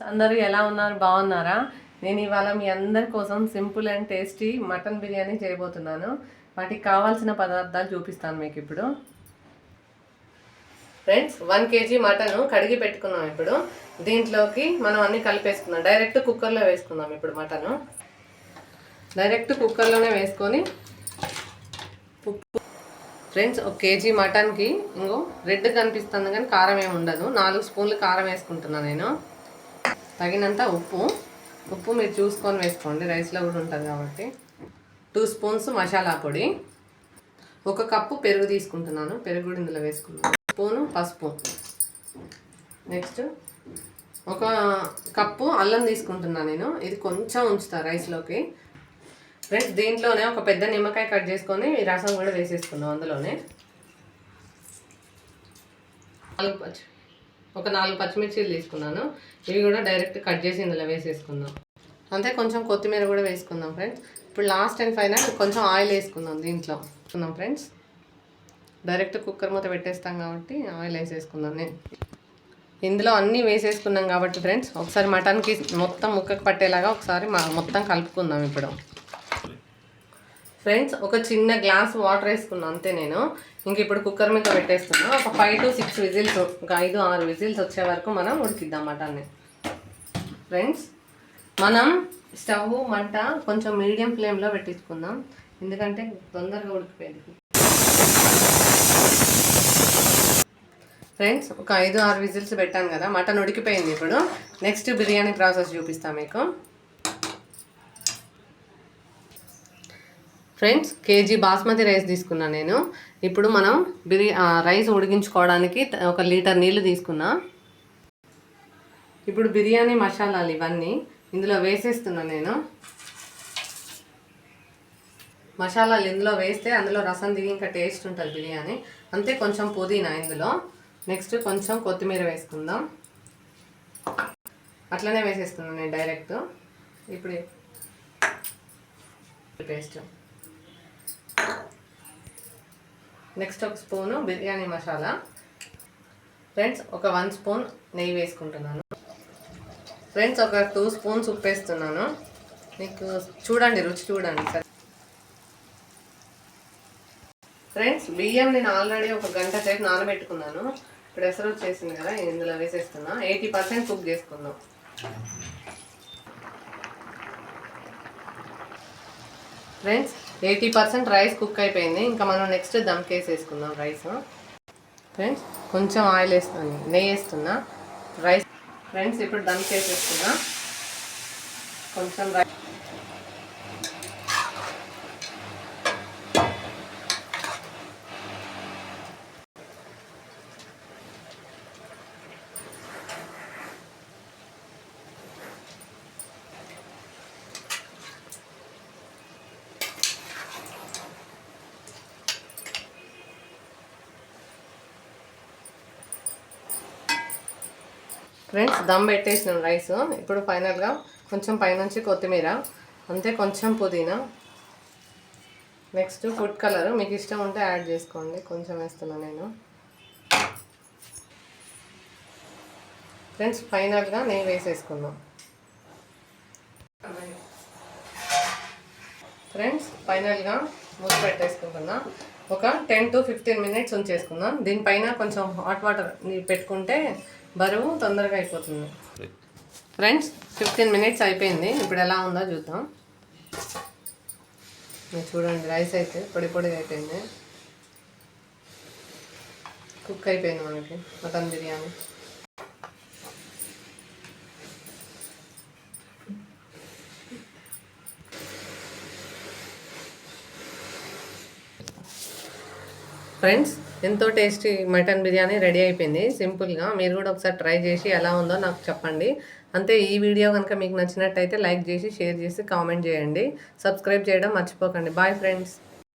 అందరూ ఎలా ఉన్నారు? బాగున్నారా? నేను ఇవాళ మీ అందరి కోసం simple and tasty mutton biryani చేయబోతున్నాను. వాటికి కావాల్సిన పదార్థాలు చూపిస్తాను మీకు ఇప్పుడు. ఫ్రెండ్స్, 1 kg మటన్ కడిగి పెట్టుకున్నాం. ఇప్పుడు దీంట్లోకి మనం అన్నీ కలిపేసుకుందాం. డైరెక్ట్ కుక్కర్లో వేసుకుందాం. ఇప్పుడు మటను డైరెక్ట్ కుక్కర్లోనే వేసుకొని ఉప్పు. ఫ్రెండ్స్, 1 kg మటన్కి ఇంకో రెడ్ కనిపిస్తుంది కానీ కారం ఏమి ఉండదు. 4 స్పూన్లు కారం వేసుకుంటున్నాను నేను. తగినంత ఉప్పు మీరు చూసుకొని వేసుకోండి, రైస్లో కూడా ఉంటుంది కాబట్టి. 2 స్పూన్స్ మసాలా పొడి, 1 కప్పు పెరుగు తీసుకుంటున్నాను, పెరుగు కూడా ఇందులో వేసుకున్నాను. స్పూను పసుపు, నెక్స్ట్ 1 కప్పు అల్లం తీసుకుంటున్నాను నేను. ఇది కొంచెం ఉంచుతాను రైస్లోకి. ఫ్రెండ్స్, దీంట్లోనే ఒక పెద్ద నిమ్మకాయ కట్ చేసుకొని రసం కూడా వేసేసుకున్నాం అందులోనే. 4 పచ్చిమిర్చీలు తీసుకున్నాను. ఇవి కూడా డైరెక్ట్ కట్ చేసి ఇందులో వేసేసుకుందాం. అంతే, కొంచెం కొత్తిమీర కూడా వేసుకుందాం ఫ్రెండ్స్. ఇప్పుడు లాస్ట్ అండ్ ఫైనల్ కొంచెం ఆయిల్ వేసుకుందాం దీంట్లో. ఫ్రెండ్స్, డైరెక్ట్ కుక్కర్ మూత పెట్టేస్తాం కాబట్టి ఆయిల్ వేసేసుకుందాం. నేను ఇందులో అన్నీ వేసేసుకున్నాం కాబట్టి ఫ్రెండ్స్, ఒకసారి మటన్కి మొత్తం ముక్కకు పట్టేలాగా ఒకసారి మొత్తం కలుపుకుందాం. ఇప్పుడు ఫ్రెండ్స్, ఒక చిన్న గ్లాస్ వాటర్ వేసుకున్నాను అంతే నేను. ఇంక ఇప్పుడు కుక్కర్ మీద పెట్టేస్తున్నా. ఒక 5 to 6 విజిల్స్, ఒక 5-6 విజిల్స్ వచ్చే వరకు మనం ఉడికిద్దాం మటన్ని. ఫ్రెండ్స్, మనం స్టవ్ మంట కొంచెం మీడియం ఫ్లేమ్లో పెట్టించుకుందాం, ఎందుకంటే తొందరగా ఉడికిపోయింది. ఫ్రెండ్స్, ఒక 5-6 విజిల్స్ పెట్టాను కదా, మటన్ ఉడికిపోయింది. ఇప్పుడు నెక్స్ట్ బిర్యానీ ప్రాసెస్ చూపిస్తాను మీకు. ఫ్రెండ్స్, 1 kg బాస్మతి రైస్ తీసుకున్నాను నేను. ఇప్పుడు మనం రైస్ ఉడికించుకోవడానికి 1 లీటర్ నీళ్ళు తీసుకున్నా. ఇప్పుడు బిర్యానీ మసాలాలు ఇవన్నీ ఇందులో వేసేస్తున్నాను నేను. మసాలాలు ఇందులో వేస్తే అందులో రసం దిగి ఇంకా టేస్ట్ ఉంటుంది బిర్యానీ. అంతే, కొంచెం పుదీనా ఇందులో. నెక్స్ట్ కొంచెం కొత్తిమీర వేసుకుందాం. అట్లనే వేసేస్తున్నాను నేను డైరెక్ట్. ఇప్పుడు paste, next 1 spoon biryani masala. Friends, ఒక 1 స్పూన్ నెయ్యి వేసుకుంటున్నాను. ఫ్రెండ్స్, ఒక 2 స్పూన్స్ ఉప్పు వేస్తున్నాను. మీకు చూడండి, రుచి చూడండి సార్. ఫ్రెండ్స్, బియ్యం నేను ఆల్రెడీ 1 గంట సేపు నానబెట్టుకున్నాను. ఇప్పుడు ఎసరు వచ్చేసింది కదా, ఇందులో వేసేస్తున్నా. 80% కుక్ చేసుకుందాం. ఫ్రెండ్స్, 80% రైస్ కుక్ అయిపోయింది. ఇంకా మనం నెక్స్ట్ దమ్కేసి వేసుకుందాం రైస్. ఫ్రెండ్స్, కొంచెం ఆయిల్ వేస్తున్నాను, నెయ్యి వేస్తున్నా రైస్. ఫ్రెండ్స్, ఇప్పుడు దమ్కేసి వేస్తున్నా. కొంచెం రైస్. ఫ్రెండ్స్, దమ్ పెట్టేసినాం రైస్. ఇప్పుడు ఫైనల్గా కొంచెం పైనుంచి కొత్తిమీర, అంతే, కొంచెం పుదీనా, నెక్స్ట్ ఫుడ్ కలర్ మీకు ఇష్టం ఉంటే యాడ్ చేసుకోండి, కొంచెం వేస్తున్నాను నేను. ఫ్రెండ్స్, ఫైనల్గా నెయ్యి వేసేసుకుందాం. ఫ్రెండ్స్, ఫైనల్గా మూత పెట్టేసుకుంటున్నా. ఒక 10 to 15 minutes ఉంచేసుకుందాం. దీనిపైన కొంచెం హాట్ వాటర్ పెట్టుకుంటే బరువు తొందరగా అయిపోతుంది. ఫ్రెండ్స్, 15 minutes అయిపోయింది. ఇప్పుడు ఎలా ఉందో చూద్దాం. మీరు చూడండి, రైస్ అయితే పొడి పొడిగా అయిపోయింది. కుక్ అయిపోయింది మనకి మటన్ బిర్యానీ. ఫ్రెండ్స్, ఎంతో టేస్టీ మటన్ బిర్యానీ రెడీ అయిపోయింది సింపుల్గా. మీరు కూడా ఒకసారి ట్రై చేసి ఎలా ఉందో నాకు చెప్పండి. అంతే, ఈ వీడియో కనుక మీకు నచ్చినట్టయితే లైక్ చేసి, షేర్ చేసి, కామెంట్ చేయండి. సబ్స్క్రైబ్ చేయడం మర్చిపోకండి. Bye friends.